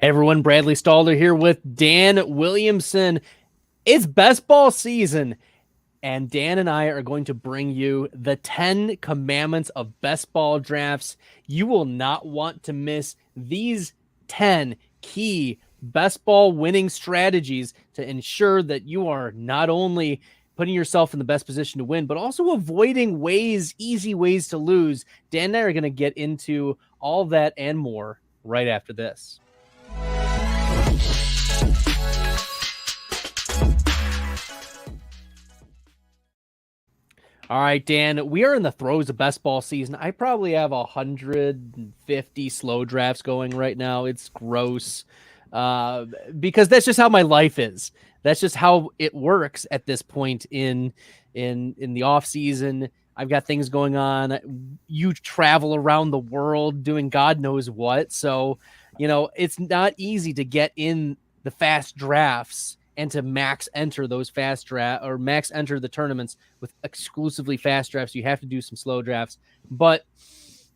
Everyone, Bradley Stalder here with Dan Williamson. It's best ball season, and Dan and I are going to bring you the 10 commandments of best ball drafts. You will not want to miss these 10 key best ball winning strategies to ensure that you are not only putting yourself in the best position to win, but also avoiding easy ways to lose. Dan and I are going to get into all that and more right after this. All right, Dan, we are in the throes of best ball season. I probably have 150 slow drafts going right now. It's gross because that's just how my life is. That's just how it works at this point in the off season. I've got things going on. You travel around the world doing God knows what. So, it's not easy to get in the fast drafts and to max enter those fast draft or max enter the tournaments with exclusively fast drafts. You have to do some slow drafts. But,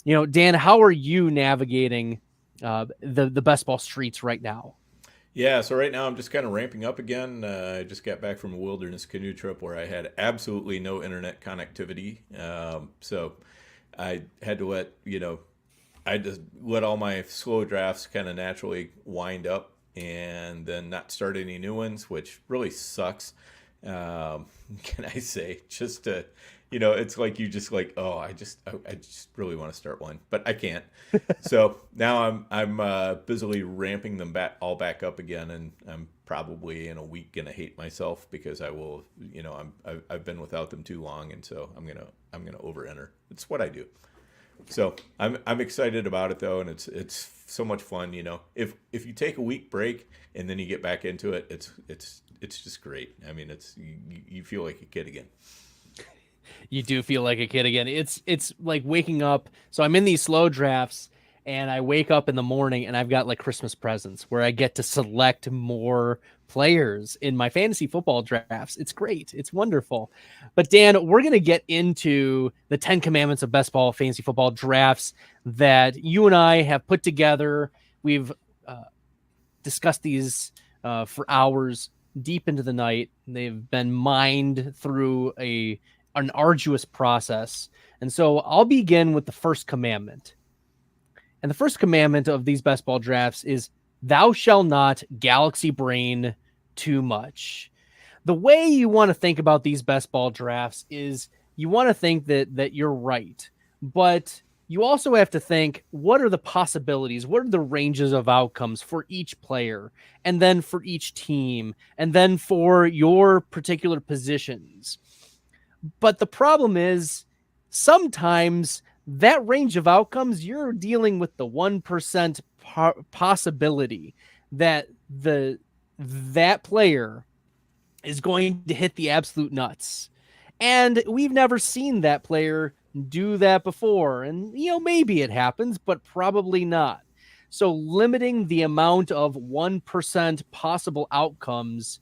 Dan, how are you navigating the best ball streets right now? Yeah, so right now I'm just kind of ramping up again. I just got back from a wilderness canoe trip where I had absolutely no internet connectivity. So I had to I just let all my slow drafts kind of naturally wind up and then not start any new ones, which really sucks. Can I say just to, it's like you just like, oh, I just really want to start one, but I can't. So now I'm busily ramping them back up again, and I'm probably in a week gonna hate myself because I will, I've been without them too long, and so I'm gonna over enter. It's what I do. So I'm excited about it though, and it's so much fun. If you take a week break and then you get back into it, it's just great. I mean, you feel like a kid again. You do feel like a kid again. It's like waking up. So I'm in these slow drafts and I wake up in the morning and I've got like Christmas presents where I get to select more players in my fantasy football drafts. It's great. It's wonderful. But Dan, we're going to get into the 10 commandments of best ball fantasy football drafts that you and I have put together. We've discussed these for hours deep into the night. They've been mined through an arduous process. And so I'll begin with the first commandment. And the first commandment of these best ball drafts is thou shalt not galaxy brain too much. The way you want to think about these best ball drafts is you want to think that you're right, but you also have to think, what are the possibilities? What are the ranges of outcomes for each player, and then for each team, and then for your particular positions? But the problem is sometimes that range of outcomes, you're dealing with the 1% possibility that that player is going to hit the absolute nuts. And we've never seen that player do that before. And, maybe it happens, but probably not. So limiting the amount of 1% possible outcomes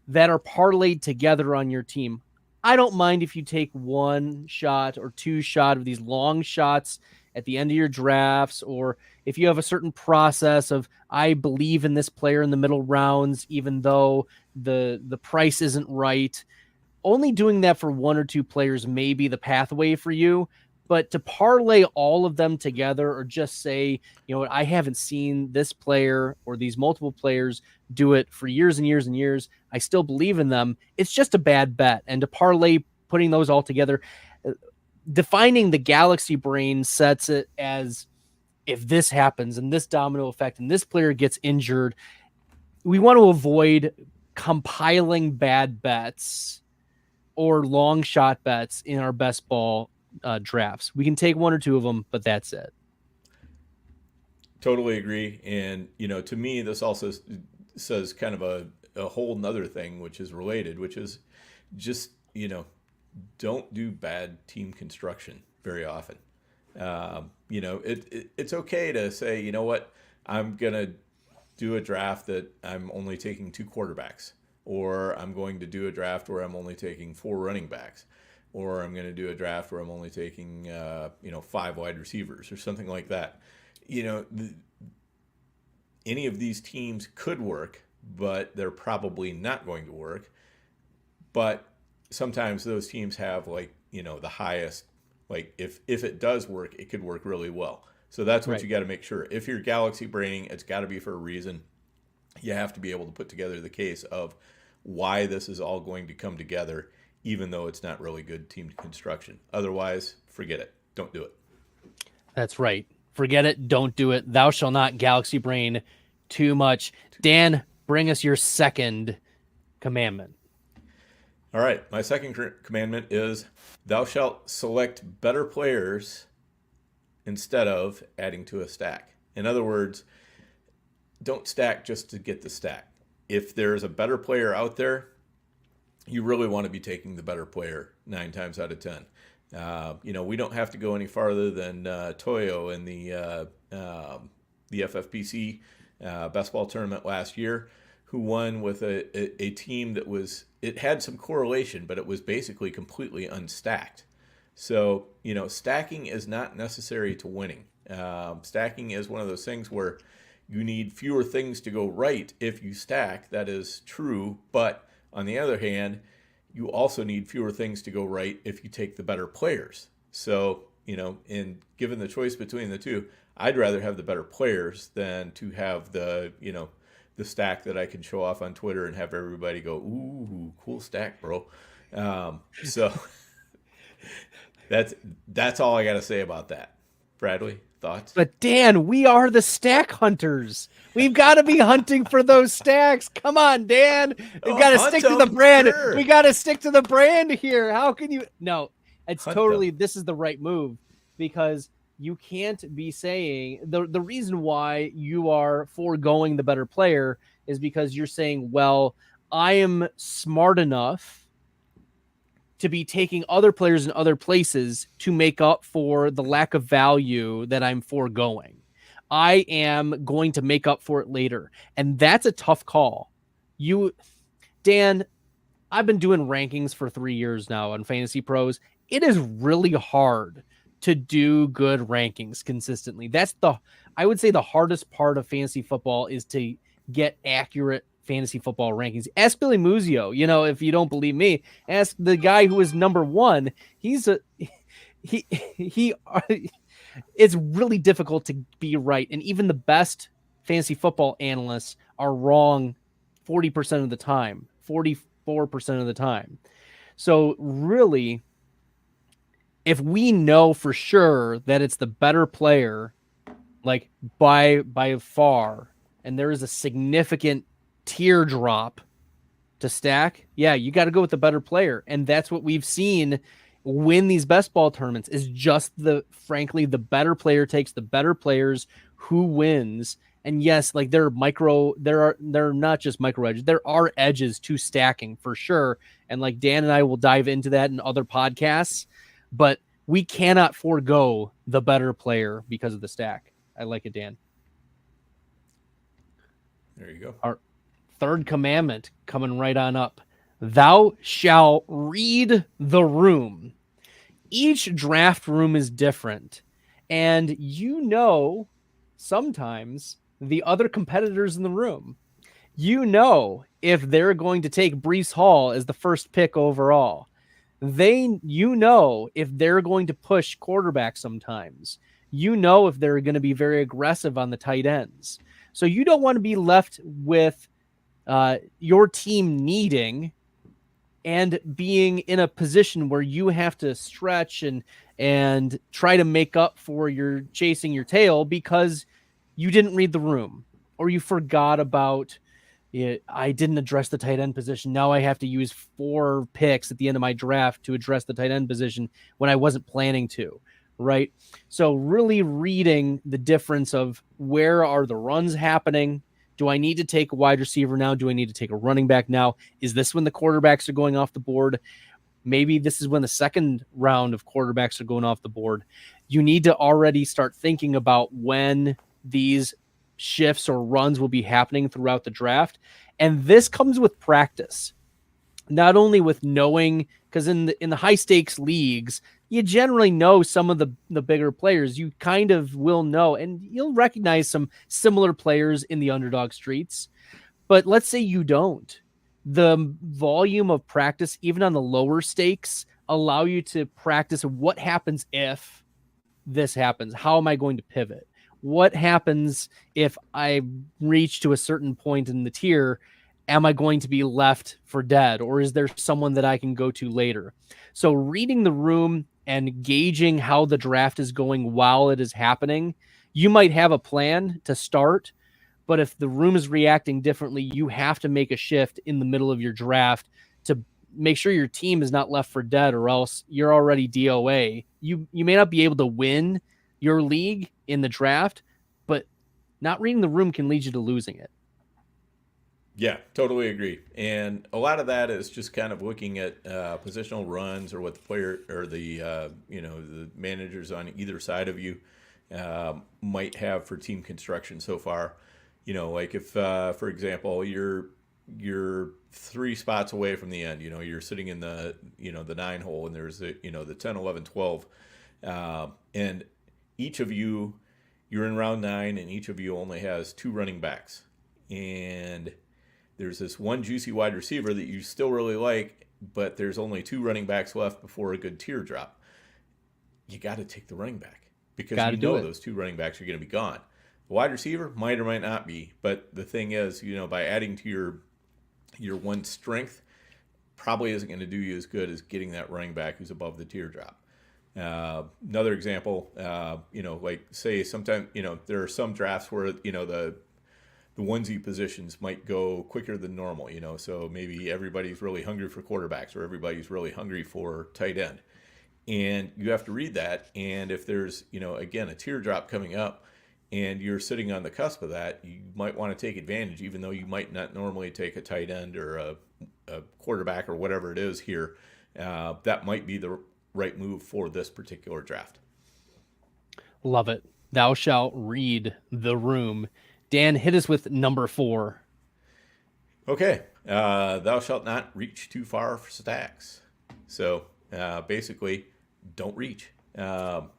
that are parlayed together on your team. I don't mind if you take one shot or two shot of these long shots at the end of your drafts, or if you have a certain process of, I believe in this player in the middle rounds, even though the price isn't right. Only doing that for one or two players may be the pathway for you, but to parlay all of them together or just say, I haven't seen this player or these multiple players do it for years and years and years, I still believe in them. It's just a bad bet. And to parlay putting those all together, defining the galaxy brain sets it as if this happens and this domino effect and this player gets injured, we want to avoid compiling bad bets or long shot bets in our best ball drafts. We can take one or two of them, but that's it. Totally agree. And, to me, this also says kind of a whole nother thing, which is related, which is just, don't do bad team construction very often. It's okay to say, you know what, I'm going to do a draft that I'm only taking two quarterbacks, or I'm going to do a draft where I'm only taking four running backs, or I'm going to do a draft where I'm only taking, five wide receivers or something like that. You know, any of these teams could work, but they're probably not going to work. But sometimes those teams have like, the highest, like if it does work, it could work really well. So that's what Right. you got to make sure. If you're galaxy braining, it's got to be for a reason. You have to be able to put together the case of why this is all going to come together, even though it's not really good team construction. Otherwise, forget it. Don't do it. That's right. Forget it. Don't do it. Thou shall not galaxy brain too much. Dan, bring us your second commandment. All right. My second commandment is thou shalt select better players instead of adding to a stack. In other words, don't stack just to get the stack. If there's a better player out there, you really want to be taking the better player 9 times out of 10. We don't have to go any farther than Toyo in the FFPC best ball tournament last year, who won with a team that it had some correlation, but it was basically completely unstacked. So, stacking is not necessary to winning. Stacking is one of those things where you need fewer things to go right if you stack. That is true. But on the other hand, you also need fewer things to go right if you take the better players. So, in given the choice between the two, I'd rather have the better players than to have the stack that I can show off on Twitter and have everybody go, ooh, cool stack, bro. So that's all I got to say about that. Bradley, thoughts? But Dan, we are the stack hunters. We've got to be hunting for those stacks. Come on, Dan. We've got to stick to the brand. Sure. We got to stick to the brand here. How can you? No, it's Hunt totally, them. this is the right move, because you can't be saying the reason why you are foregoing the better player is because you're saying, well, I am smart enough to be taking other players in other places to make up for the lack of value that I'm foregoing. I am going to make up for it later. And that's a tough call. Dan, I've been doing rankings for 3 years now on Fantasy Pros. It is really hard to do good rankings consistently. I would say the hardest part of fantasy football is to get accurate fantasy football rankings. Ask Billy Muzio. If you don't believe me, ask the guy who is number one. It's really difficult to be right. And even the best fantasy football analysts are wrong 40% of the time, 44% of the time. So really, if we know for sure that it's the better player, like by far, and there is a significant teardrop to stack, you got to go with the better player. And that's what we've seen win these best ball tournaments, is just frankly, the better player takes the better players who wins. And yes, like there are not just micro edges, there are edges to stacking for sure. And like Dan and I will dive into that in other podcasts, but we cannot forego the better player because of the stack. I like it, Dan. There you go. Our third commandment coming right on up. Thou shalt read the room. Each draft room is different. And sometimes the other competitors in the room, if they're going to take Breece Hall as the first pick overall. If they're going to push quarterback sometimes. If they're going to be very aggressive on the tight ends. So you don't want to be left with your team needing and being in a position where you have to stretch and try to make up for your chasing your tail because you didn't read the room or you forgot about it. I didn't address the tight end position. Now I have to use 4 picks at the end of my draft to address the tight end position when I wasn't planning to. Right. So really reading the difference of where are the runs happening? Do I need to take a wide receiver now? Do I need to take a running back now? Is this when the quarterbacks are going off the board? Maybe this is when the second round of quarterbacks are going off the board. You need to already start thinking about when these shifts or runs will be happening throughout the draft. And this comes with practice, not only with knowing, because in the high stakes leagues, you generally know some of the bigger players. You kind of will know, and you'll recognize some similar players in the underdog streets. But let's say you don't. The volume of practice, even on the lower stakes, allow you to practice what happens if this happens. How am I going to pivot? What happens if I reach to a certain point in the tier? Am I going to be left for dead, or is there someone that I can go to later? So reading the room and gauging how the draft is going while it is happening, you might have a plan to start, but if the room is reacting differently, you have to make a shift in the middle of your draft to make sure your team is not left for dead, or else you're already DOA. You may not be able to win your league in the draft, but not reading the room can lead you to losing it. Yeah, totally agree. And a lot of that is just kind of looking at positional runs or what the player or the the managers on either side of you might have for team construction so far. Like if for example you're 3 spots away from the end. You're sitting in the the 9 hole, and there's the 10, 11, 12, and each of you're in round 9, and each of you only has 2 running backs, and there's this one juicy wide receiver that you still really like, but there's only 2 running backs left before a good tier drop. You got to take the running back, because those 2 running backs are going to be gone. The wide receiver might or might not be, but the thing is, by adding to your one strength, probably isn't going to do you as good as getting that running back who's above the tier drop. Another example, like say sometimes, there are some drafts where, the onesie positions might go quicker than normal, so maybe everybody's really hungry for quarterbacks, or everybody's really hungry for tight end. And you have to read that. And if there's, again, a tier drop coming up and you're sitting on the cusp of that, you might want to take advantage, even though you might not normally take a tight end or a quarterback or whatever it is here. That might be the right move for this particular draft. Love it. Thou shalt read the room. Dan, hit us with number 4. Okay. Thou shalt not reach too far for stacks. So basically, don't reach. And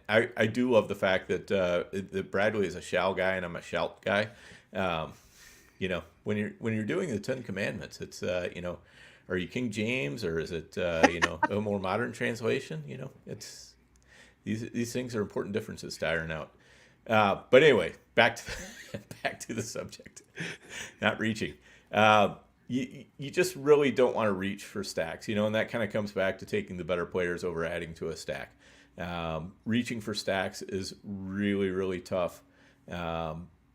I do love the fact that Bradley is a shall guy and I'm a shout guy. When you're doing the 10 Commandments, it's are you King James, or is it a more modern translation? It's these things are important differences to iron out. But anyway, back to the subject. Not reaching. You just really don't want to reach for stacks, and that kind of comes back to taking the better players over adding to a stack. Reaching for stacks is really, really tough,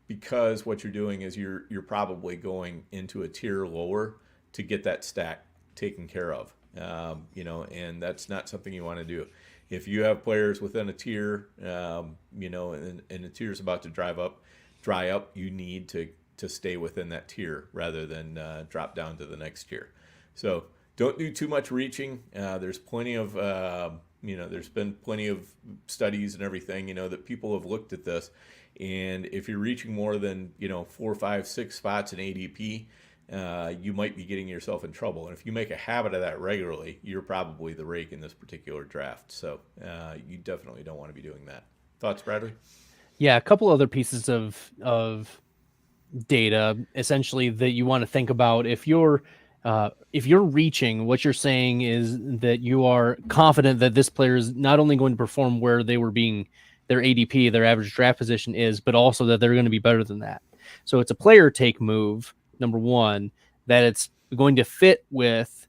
because what you're doing is you're probably going into a tier lower to get that stack taken care of, and that's not something you want to do. If you have players within a tier, and the tier is about to dry up, you need to stay within that tier rather than drop down to the next tier. So don't do too much reaching. There's plenty of, there's been plenty of studies and everything, that people have looked at this. And if you're reaching more than, 4, 5, 6 spots in ADP, you might be getting yourself in trouble. And if you make a habit of that regularly, you're probably the rake in this particular draft. So you definitely don't want to be doing that. Thoughts, Bradley? Yeah, a couple other pieces of data essentially that you want to think about. If you're reaching, what you're saying is that you are confident that this player is not only going to perform where they were being their ADP, their average draft position is, but also that they're going to be better than that. So it's a player take move, number one, that it's going to fit with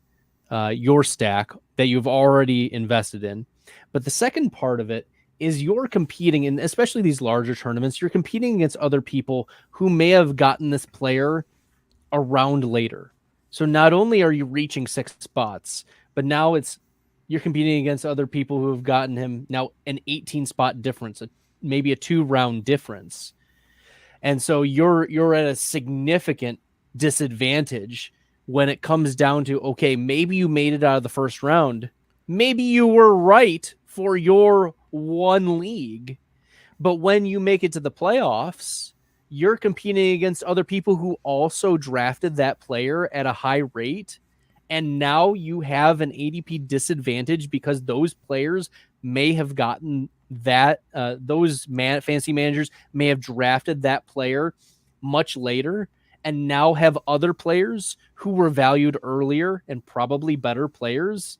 your stack that you've already invested in. But the second part of it is you're competing in, especially these larger tournaments, you're competing against other people who may have gotten this player around later. So not only are you reaching 6 spots, but now you're competing against other people who have gotten him now an 18 spot difference, maybe a 2-round difference. And so you're at a significant disadvantage when it comes down to, okay, maybe you made it out of the first round. Maybe you were right for your one league, but when you make it to the playoffs, you're competing against other people who also drafted that player at a high rate, And now you have an ADP disadvantage because those players may have gotten that, fantasy managers may have drafted that player much later and now have other players who were valued earlier and probably better players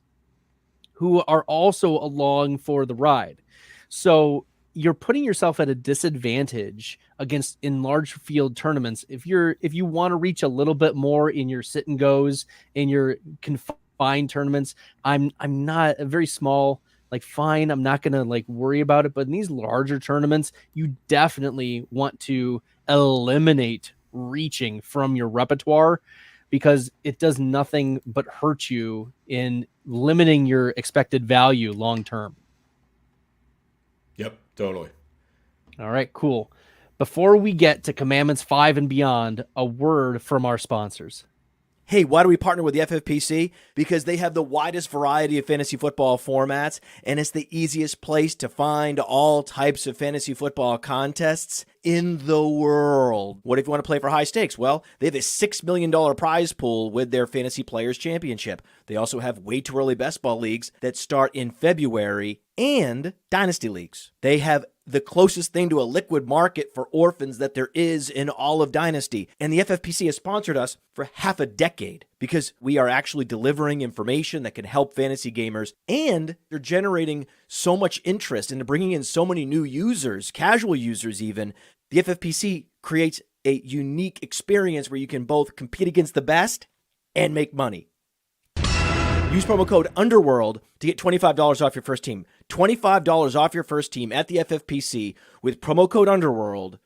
who are also along for the ride. So you're putting yourself at a disadvantage against in large field tournaments. If you want to reach a little bit more in your sit and goes, in your confined tournaments, I'm not a very small, like, fine, I'm not going to like worry about it. But in these larger tournaments, you definitely want to eliminate reaching from your repertoire, because it does nothing but hurt you in limiting your expected value long term. Yep, totally. All right, cool. Before we get to Commandments 5 and beyond, a word from our sponsors. Hey, why do we partner with the FFPC? Because they have the widest variety of fantasy football formats, and it's the easiest place to find all types of fantasy football contests in the world. What if you want to play for high stakes? Well, they have a $6 million prize pool with their Fantasy Players Championship. They also have way too early best ball leagues that start in February and Dynasty leagues. They have the closest thing to a liquid market for orphans that there is in all of Dynasty. And the FFPC has sponsored us for half a decade because we are actually delivering information that can help fantasy gamers, and they're generating so much interest and bringing in so many new users, casual users even. The FFPC creates a unique experience where you can both compete against the best and make money. Use promo code UNDERWORLD to get $25 off your first team. $25 off your first team at the FFPC with promo code UNDERWORLD.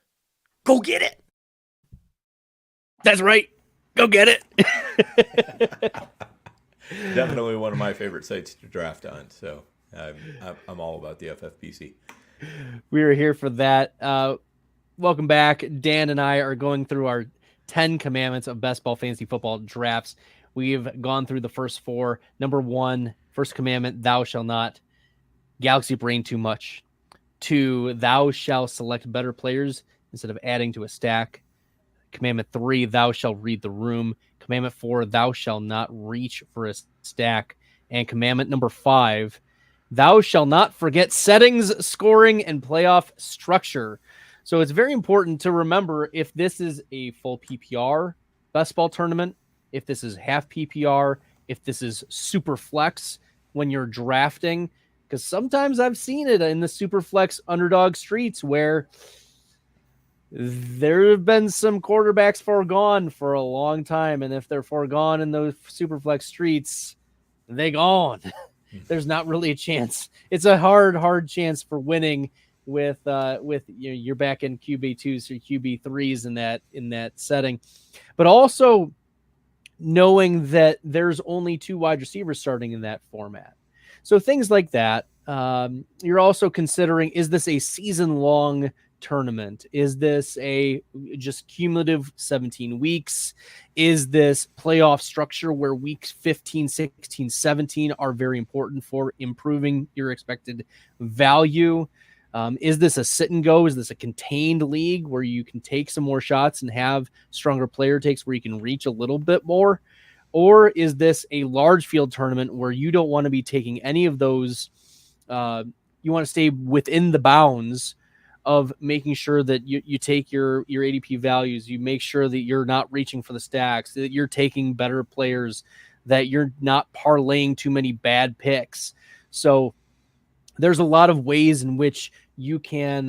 Go get it! That's right. Go get it. Definitely one of my favorite sites to draft on. So I'm all about the FFPC. We are here for that. Welcome back. Dan and I are going through our 10 commandments of best ball fantasy football drafts. We've gone through the first 4. Number 1, first commandment, thou shalt not galaxy brain too much. 2, thou shalt select better players instead of adding to a stack. Commandment 3, thou shalt read the room. Commandment 4, thou shalt not reach for a stack. And commandment number 5, thou shalt not forget settings, scoring, and playoff structure. So it's very important to remember if this is a full PPR best ball tournament, if this is half PPR, if this is super flex when you're drafting, because sometimes I've seen it in the super flex underdog streets where there have been some quarterbacks foregone for a long time. And if they're foregone in those super flex streets, they gone. There's not really a chance. It's a hard chance for winning with you're back in QB2s or QB3s in that setting. But also knowing that there's only 2 wide receivers starting in that format. So things like that. You're also considering, is this a season-long tournament? Is this a just cumulative 17 weeks? Is this playoff structure where weeks 15, 16, 17 are very important for improving your expected value? Is this a sit and go? Is this a contained league where you can take some more shots and have stronger player takes where you can reach a little bit more? Or is this a large field tournament where you don't want to be taking any of those? You want to stay within the bounds of making sure that you take your ADP values. You make sure that you're not reaching for the stacks, that you're taking better players, that you're not parlaying too many bad picks. So there's a lot of ways in which you can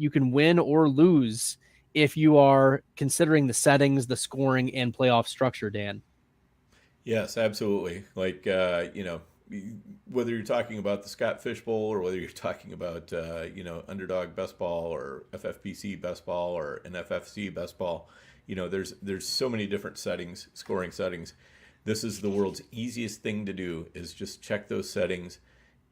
win or lose if you are considering the settings, the scoring, and playoff structure, Dan. Yes, absolutely. Like, whether you're talking about the Scott Fish Bowl or whether you're talking about, underdog best ball or FFPC best ball or an FFC best ball, there's so many different settings, scoring settings. This is the world's easiest thing to do, is just check those settings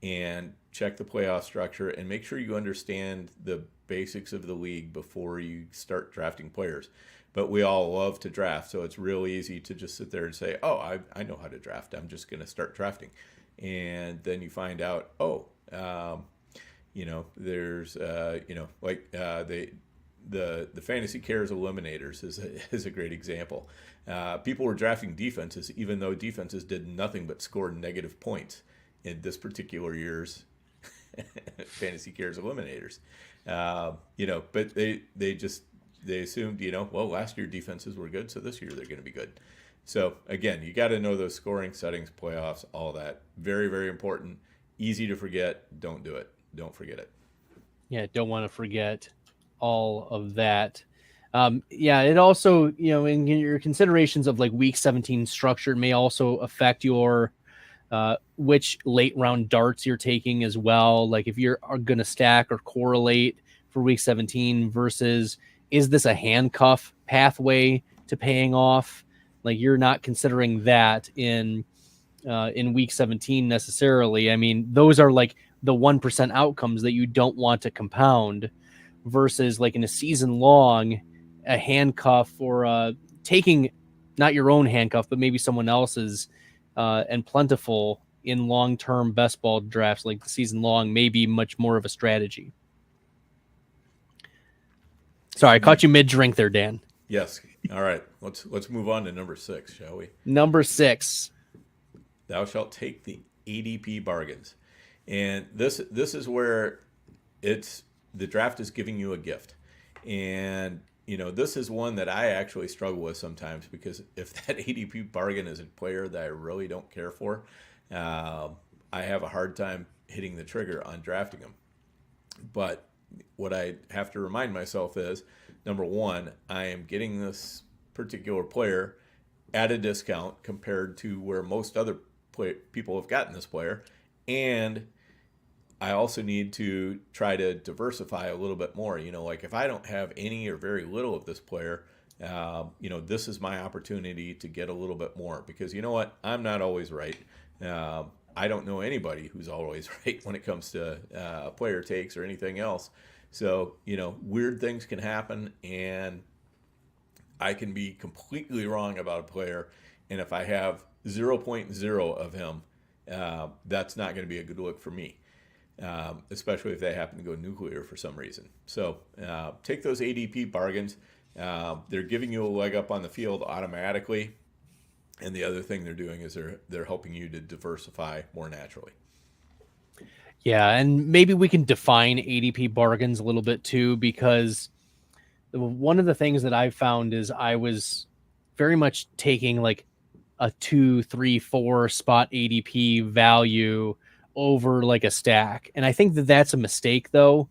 and check the playoff structure and make sure you understand the basics of the league before you start drafting players. But we all love to draft, so it's real easy to just sit there and say, oh, I know how to draft. I'm just going to start drafting. And then you find out, there's, the fantasy cares eliminators is a great example. People were drafting defenses even though defenses did nothing but score negative points in this particular year's fantasy cares eliminators. But they assumed, well, last year defenses were good, so this year they're going to be good. So again, you got to know those scoring settings, playoffs, all that. Very, very important. Easy to forget. Don't do it. Don't forget it. Yeah, don't want to forget all of that. It also, in your considerations of like week 17 structure may also affect your which late round darts you're taking as well. Like if you're going to stack or correlate for week 17 versus is this a handcuff pathway to paying off? Like you're not considering that in week 17 necessarily. I mean, those are like the 1% outcomes that you don't want to compound versus like in a season long, a handcuff or taking not your own handcuff, but maybe someone else's and plentiful in long-term best ball drafts like the season long may be much more of a strategy. Sorry, I caught you mid-drink there, Dan. Yes. All right. Let's move on to number 6, shall we? Number 6. Thou shalt take the ADP bargains. And this is where the draft is giving you a gift. And, this is one that I actually struggle with sometimes because if that ADP bargain is a player that I really don't care for, I have a hard time hitting the trigger on drafting him. But what I have to remind myself is, number one, I am getting this particular player at a discount compared to where most other people have gotten this player. And I also need to try to diversify a little bit more. Like if I don't have any or very little of this player, this is my opportunity to get a little bit more because you know what? I'm not always right. I don't know anybody who's always right when it comes to player takes or anything else. So, weird things can happen and I can be completely wrong about a player. And if I have 0.0 of him, that's not going to be a good look for me. Especially if they happen to go nuclear for some reason. So take those ADP bargains. They're giving you a leg up on the field automatically. And the other thing they're doing is they're helping you to diversify more naturally. Yeah, and maybe we can define ADP bargains a little bit too, because one of the things that I've found is I was very much taking like a 2, 3, 4 spot ADP value over like a stack. And I think that that's a mistake though.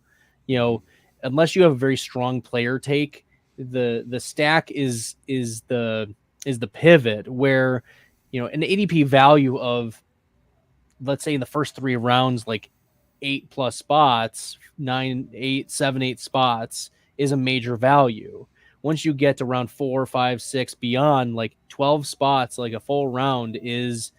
Unless you have a very strong player take, the stack is the pivot where, an ADP value of, let's say in the first 3 rounds, like 8+ spots, 9, 8, 7, 8 spots is a major value. Once you get to round 4, 5, 6 beyond, like 12 spots, like a full round is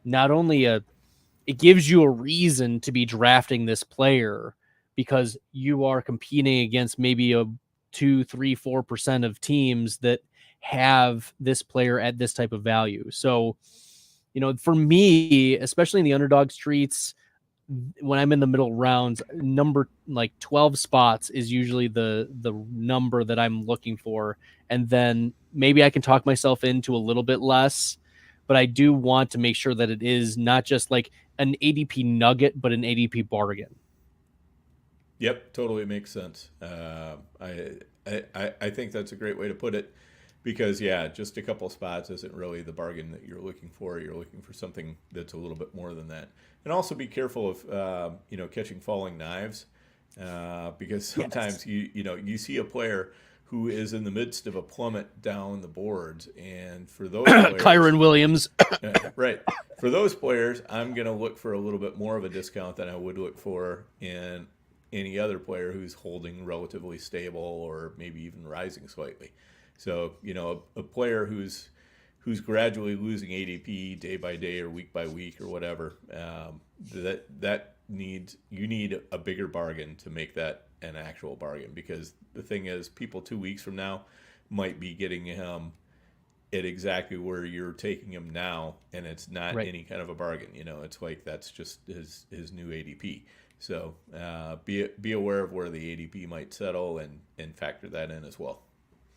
not only it gives you a reason to be drafting this player because you are competing against maybe a 2, 3, 4% of teams that have this player at this type of value. So, for me, especially in the underdog streets, when I'm in the middle rounds, number like 12 spots is usually the number that I'm looking for. And then maybe I can talk myself into a little bit less, but I do want to make sure that it is not just like an ADP nugget, but an ADP bargain. Yep, totally makes sense. I think that's a great way to put it because, just a couple spots isn't really the bargain that you're looking for. You're looking for something that's a little bit more than that. And also be careful of, catching falling knives because sometimes you see a player who is in the midst of a plummet down the boards. And for those players, Kyron Williams. Right. For those players, I'm going to look for a little bit more of a discount than I would look for in any other player who's holding relatively stable or maybe even rising slightly. So, a player who's gradually losing ADP day by day or week by week or whatever, you need a bigger bargain to make that an actual bargain, because the thing is, people 2 weeks from now might be getting him at exactly where you're taking him now, and it's not any kind of a bargain. It's like that's just his new ADP. So be aware of where the ADP might settle and factor that in as well.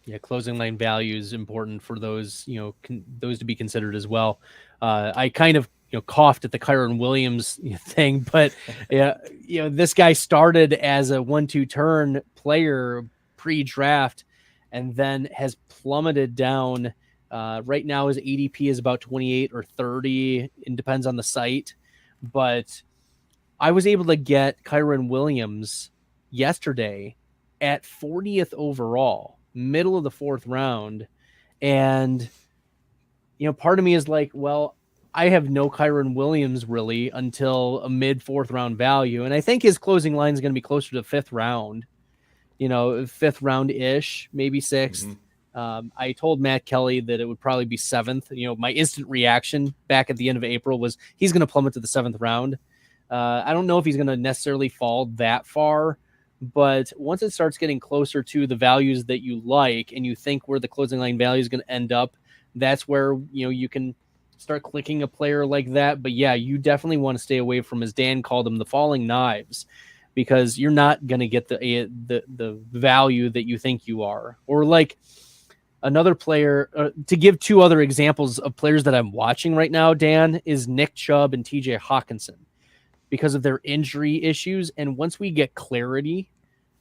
Yeah, closing line value is important for those, those to be considered as well. I kind of, coughed at the Kyron Williams thing, but yeah, this guy started as a 1-2 turn player pre-draft and then has plummeted down. Right now his ADP is about 28 or 30. It depends on the site, but I was able to get Kyron Williams yesterday at 40th overall, middle of the 4th round. And, part of me is like, well, I have no Kyron Williams really until a mid 4th round value. And I think his closing line is going to be closer to 5th round, 5th round ish, maybe 6th. I told Matt Kelly that it would probably be 7th. My instant reaction back at the end of April was he's going to plummet to the 7th round. I don't know if he's going to necessarily fall that far, but once it starts getting closer to the values that you like and you think where the closing line value is going to end up, that's where, you can start clicking a player like that. But yeah, you definitely want to stay away from, as Dan called them, the falling knives, because you're not going to get the value that you think you are. Or like another player, to give 2 other examples of players that I'm watching right now, Dan, is Nick Chubb and TJ Hawkinson, because of their injury issues. And once we get clarity,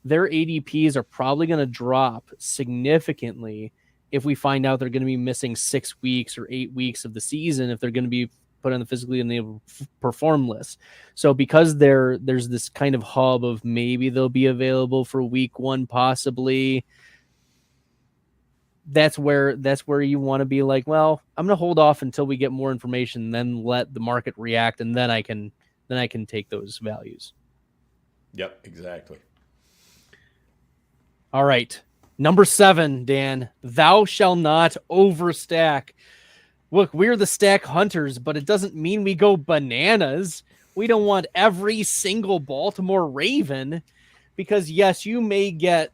their ADPs are probably going to drop significantly if we find out they're going to be missing 6 weeks or 8 weeks of the season, if they're going to be put on the physically unable perform list. So because there's this kind of hub of maybe they'll be available for week 1, possibly, that's where you want to be like, well, I'm going to hold off until we get more information, then let the market react, and then I can take those values. Yep, exactly. All right. Number 7, Dan, thou shall not overstack. Look, we're the stack hunters, but it doesn't mean we go bananas. We don't want every single Baltimore Raven, because yes, you may get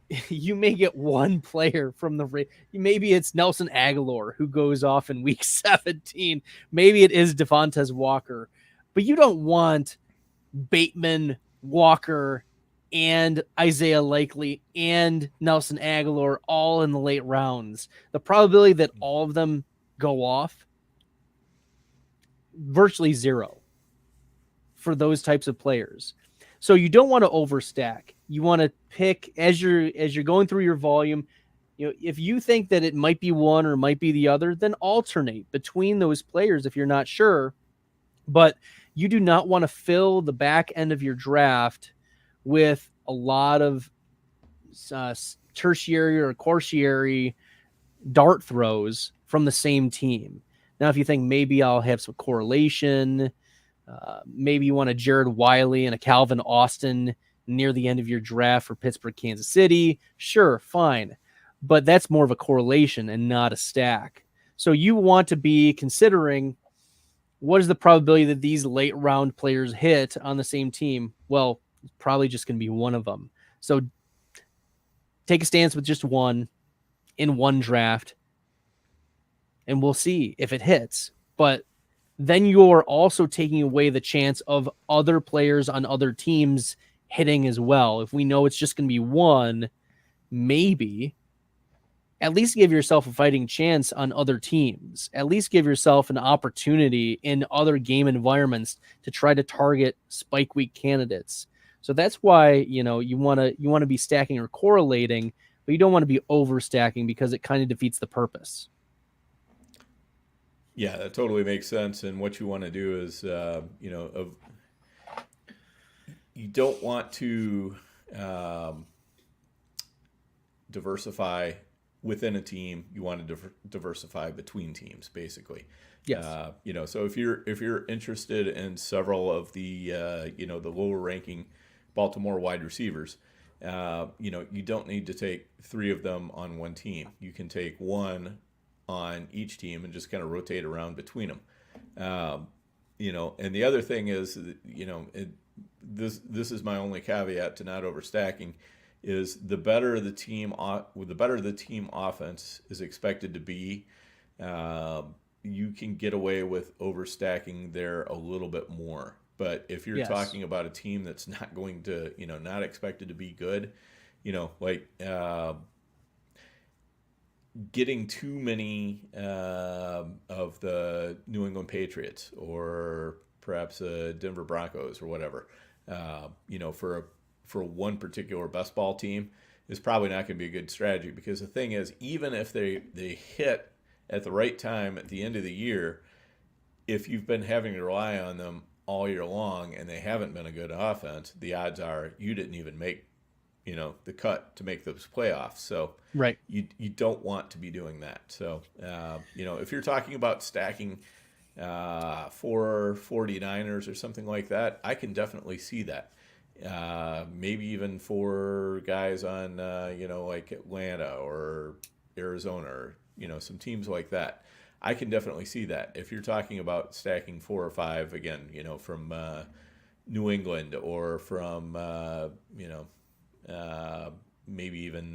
one player from the maybe it's Nelson Aguilar who goes off in week 17. Maybe it is Devontae Walker. But you don't want Bateman, Walker, and Isaiah Likely and Nelson Aguilar all in the late rounds. The probability that all of them go off, virtually 0 for those types of players. So you don't want to overstack. You want to pick as you're going through your volume. If you think that it might be one or might be the other, then alternate between those players if you're not sure. But you do not want to fill the back end of your draft with a lot of tertiary or quaternary dart throws from the same team. Now, if you think maybe I'll have some correlation, maybe you want a Jared Wiley and a Calvin Austin near the end of your draft for Pittsburgh, Kansas City, sure, fine. But that's more of a correlation and not a stack. So you want to be considering, what is the probability that these late round players hit on the same team? Well, it's probably just going to be one of them. So take a stance with just one in one draft, and we'll see if it hits. But then you're also taking away the chance of other players on other teams hitting as well. If we know it's just going to be one, maybe at least give yourself a fighting chance on other teams. At least give yourself an opportunity in other game environments to try to target spike week candidates. So that's why, you want to be stacking or correlating, but you don't want to be overstacking because it kind of defeats the purpose. Yeah, that totally makes sense. And what you want to do is, you don't want to diversify within a team. You want to diversify between teams, basically. Yes. So if you're interested in several of the the lower ranking Baltimore wide receivers, you don't need to take 3 of them on one team. You can take one on each team and just kind of rotate around between them. And the other thing is, this is my only caveat to not overstacking, is the better the team offense is expected to be, you can get away with overstacking there a little bit more. But if you're Yes. talking about a team that's not going to, not expected to be good, like getting too many of the New England Patriots or perhaps Denver Broncos or whatever, for one particular best ball team is probably not going to be a good strategy, because the thing is, even if they hit at the right time at the end of the year, if you've been having to rely on them all year long and they haven't been a good offense, the odds are you didn't even make the cut to make those playoffs. So Right. you don't want to be doing that. So if you're talking about stacking 4 49ers or something like that, I can definitely see that. Maybe even 4 guys on like Atlanta or Arizona or some teams like that. I can definitely see that. If you're talking about stacking 4 or 5 again, from New England or from maybe even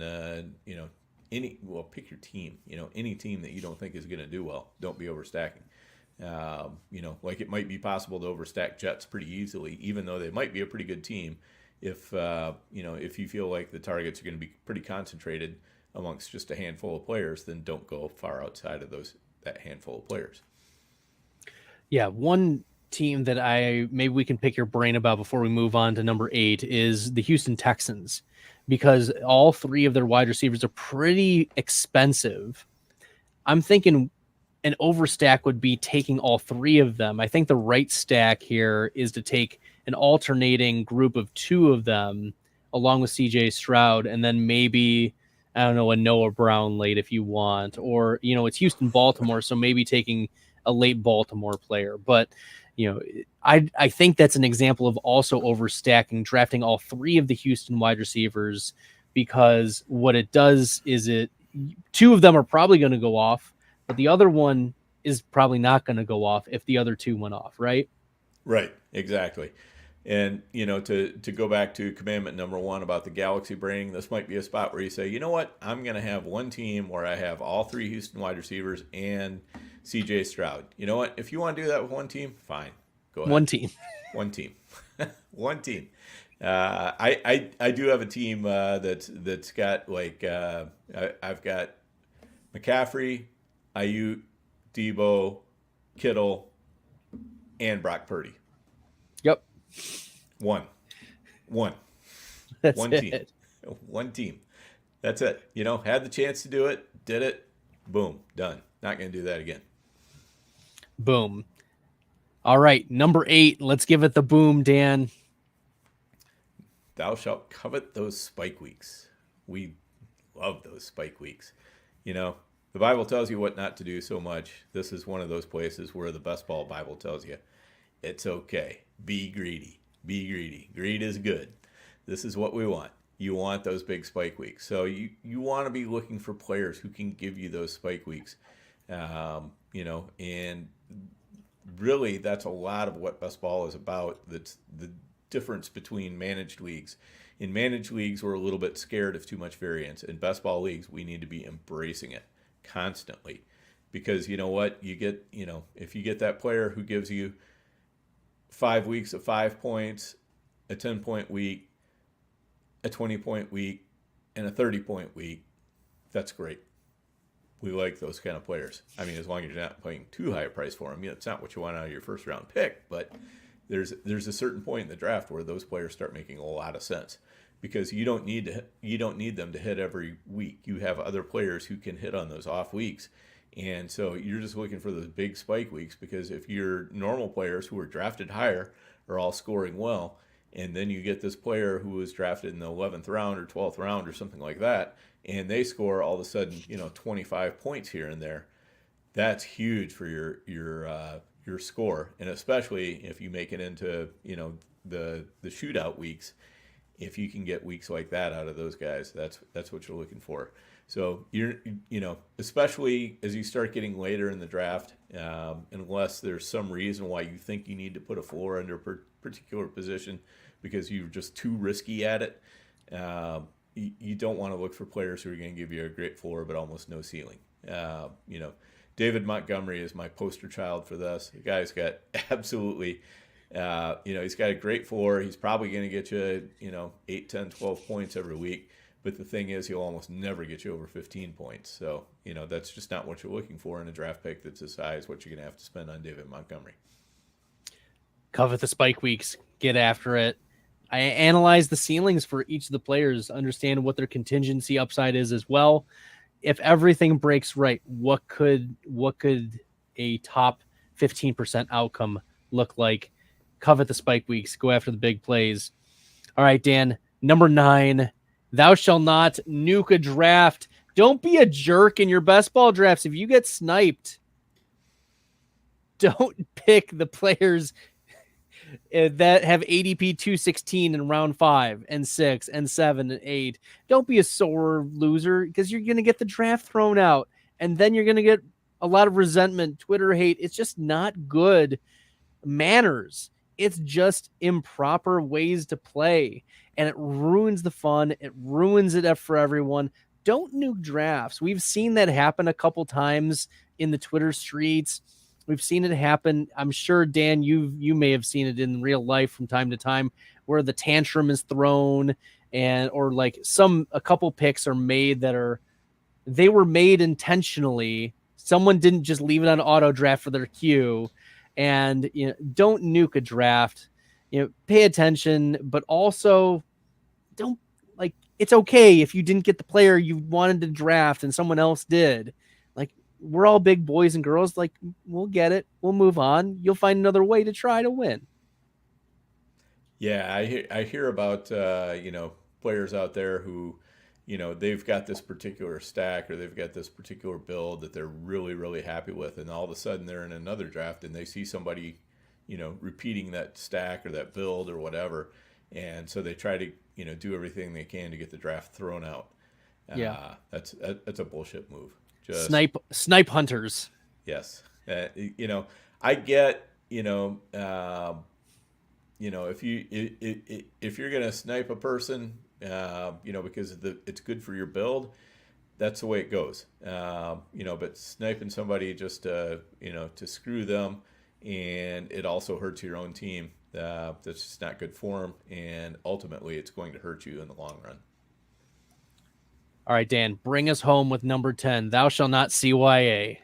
pick your team. Any team that you don't think is going to do well, don't be overstacking. Like it might be possible to overstack Jets pretty easily, even though they might be a pretty good team. If you feel like the targets are going to be pretty concentrated amongst just a handful of players, then don't go far outside of that handful of players. Yeah, one team that maybe we can pick your brain about before we move on to number 8 is the Houston Texans, because all 3 of their wide receivers are pretty expensive. I'm thinking an overstack would be taking all 3 of them. I think the right stack here is to take an alternating group of 2 of them along with CJ Stroud, and then maybe, I don't know, a Noah Brown late if you want, or, it's Houston, Baltimore. So maybe taking a late Baltimore player. But, I think that's an example of also overstacking, drafting all 3 of the Houston wide receivers, because what it does is 2 of them are probably going to go off, but the other one is probably not going to go off if the other 2 went off, right? Right, exactly. And, to go back to commandment number 1 about the galaxy brain, this might be a spot where you say, you know what, I'm going to have one team where I have all 3 Houston wide receivers and CJ Stroud. You know what? If you want to do that with one team, fine. Go ahead. One team. One team. One team. I do have a team that's got like I've got McCaffrey, Ayuk, Debo, Kittle, and Brock Purdy. Yep. One. That's One it. team. One team. That's it. Had the chance to do it, did it, boom, done. Not going to do that again. Boom. All right, number 8. Let's give it the boom, Dan. Thou shalt covet those spike weeks. We love those spike weeks. The Bible tells you what not to do so much. This is one of those places where the best ball Bible tells you it's okay. Be greedy. Be greedy. Greed is good. This is what we want. You want those big spike weeks. So you want to be looking for players who can give you those spike weeks. And really that's a lot of what best ball is about. That's the difference between managed leagues. In managed leagues, we're a little bit scared of too much variance. In best ball leagues, we need to be embracing it constantly, because you know what, you get, if you get that player who gives you 5 weeks of 5 points, a 10-point week, a 20-point week, and a 30-point week, that's great. We like those kind of players. I mean, as long as you're not paying too high a price for them. It's not what you want out of your first round pick, but there's a certain point in the draft where those players start making a lot of sense, because you don't need them to hit every week. You have other players who can hit on those off weeks. And so you're just looking for those big spike weeks, because if your normal players who are drafted higher are all scoring well, and then you get this player who was drafted in the 11th round or 12th round or something like that, and they score all of a sudden, 25 points here and there, that's huge for your score. And especially if you make it into, the shootout weeks, if you can get weeks like that out of those guys, that's what you're looking for. So especially as you start getting later in the draft, unless there's some reason why you think you need to put a floor under a particular position because you're just too risky at it, you don't want to look for players who are going to give you a great floor but almost no ceiling. David Montgomery is my poster child for this. The guy's got absolutely He's got a great floor. He's probably going to get you, 8, 10, 12 points every week. But the thing is, he'll almost never get you over 15 points. So, that's just not what you're looking for in a draft pick that's as high as what you're going to have to spend on David Montgomery. Covet the spike weeks. Get after it. I analyze the ceilings for each of the players, understand what their contingency upside is as well. If everything breaks right, what could a top 15% outcome look like? Covet the spike weeks. Go after the big plays. All right, Dan. Number 9. Thou shall not nuke a draft. Don't be a jerk in your best ball drafts. If you get sniped, don't pick the players that have ADP 216 in round 5 and 6 and 7 and 8. Don't be a sore loser, because you're going to get the draft thrown out, and then you're going to get a lot of resentment, Twitter hate. It's just not good manners. It's just improper ways to play, and it ruins the fun. It ruins it for everyone. Don't nuke drafts. We've seen that happen a couple times in the Twitter streets. We've seen it happen. I'm sure, Dan, you may have seen it in real life from time to time, where the tantrum is thrown, or like a couple picks are made they were made intentionally. Someone didn't just leave it on auto draft for their queue. And don't nuke a draft. Pay attention, but also don't, like, it's okay if you didn't get the player you wanted to draft and someone else did. Like, we're all big boys and girls. Like, we'll get it. We'll move on. You'll find another way to try to win. Yeah, I hear about players out there who, they've got this particular stack or they've got this particular build that they're really, really happy with, and all of a sudden they're in another draft and they see somebody, repeating that stack or that build or whatever, and so they try to, do everything they can to get the draft thrown out. Yeah, that's a bullshit move. Just snipe hunters. Yes, I get, if you're gonna snipe a person, because it's good for your build, that's the way it goes. But sniping somebody just to screw them, and it also hurts your own team. That's just not good for them, and ultimately it's going to hurt you in the long run. All right, Dan, bring us home with number 10. Thou shall not CYA.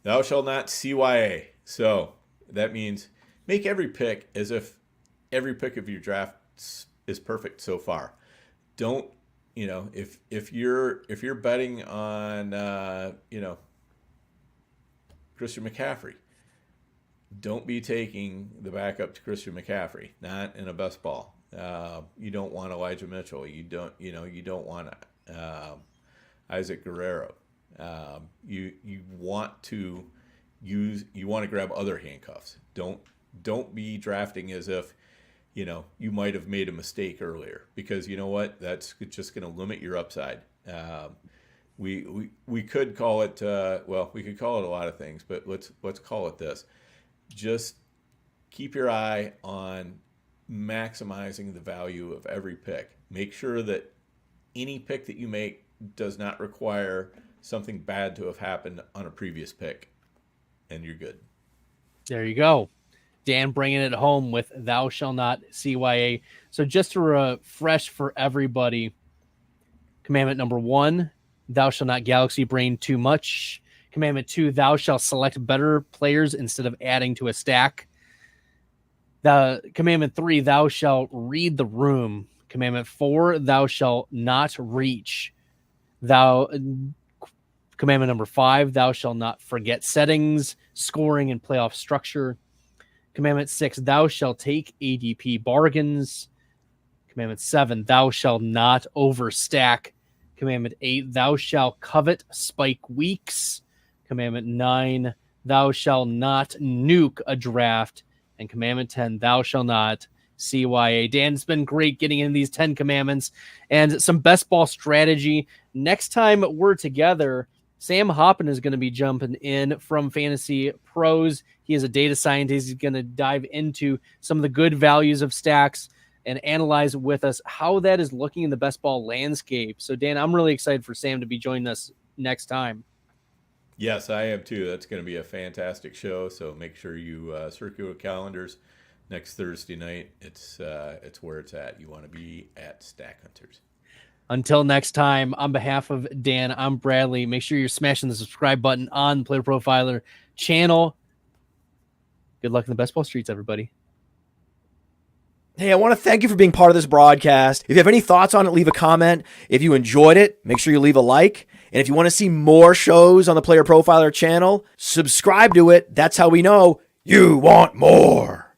Thou shall not CYA. So that means make every pick as if every pick of your draft is perfect so far. Don't, if you're betting on Christian McCaffrey, don't be taking the backup to Christian McCaffrey. Not in a best ball. You don't want Elijah Mitchell. You don't want Isaac Guerrero. You want to grab other handcuffs. Don't be drafting as if you might have made a mistake earlier, because you know what? That's just going to limit your upside. We could call it we could call it a lot of things, but let's call it this. Just keep your eye on maximizing the value of every pick. Make sure that any pick that you make does not require something bad to have happened on a previous pick, and you're good. There you go. Dan bringing it home with thou shall not CYA. So just to refresh for everybody, commandment number 1, thou shall not galaxy brain too much. Commandment 2, thou shall select better players instead of adding to a stack. Commandment 3, thou shall read the room. Commandment 4, thou shall not reach. Commandment number 5, thou shall not forget settings, scoring, and playoff structure. Commandment 6, thou shall take ADP bargains. Commandment 7, thou shall not overstack. Commandment 8, thou shall covet spike weeks. Commandment 9, thou shall not nuke a draft. And Commandment 10, thou shall not CYA. Dan, it's been great getting in these 10 commandments and some best ball strategy. Next time we're together, Sam Hoppen is going to be jumping in from Fantasy Pros. He is a data scientist. He's going to dive into some of the good values of stacks and analyze with us how that is looking in the best ball landscape. So, Dan, I'm really excited for Sam to be joining us next time. Yes, I am too. That's going to be a fantastic show. So make sure you circulate calendars next Thursday night, it's where it's at. You want to be at Stack Hunters. Until next time, on behalf of Dan, I'm Bradley. Make sure you're smashing the subscribe button on the Player Profiler channel. Good luck in the best ball streets, everybody. Hey, I want to thank you for being part of this broadcast. If you have any thoughts on it, leave a comment. If you enjoyed it, make sure you leave a like. And if you want to see more shows on the Player Profiler channel, subscribe to it. That's how we know you want more.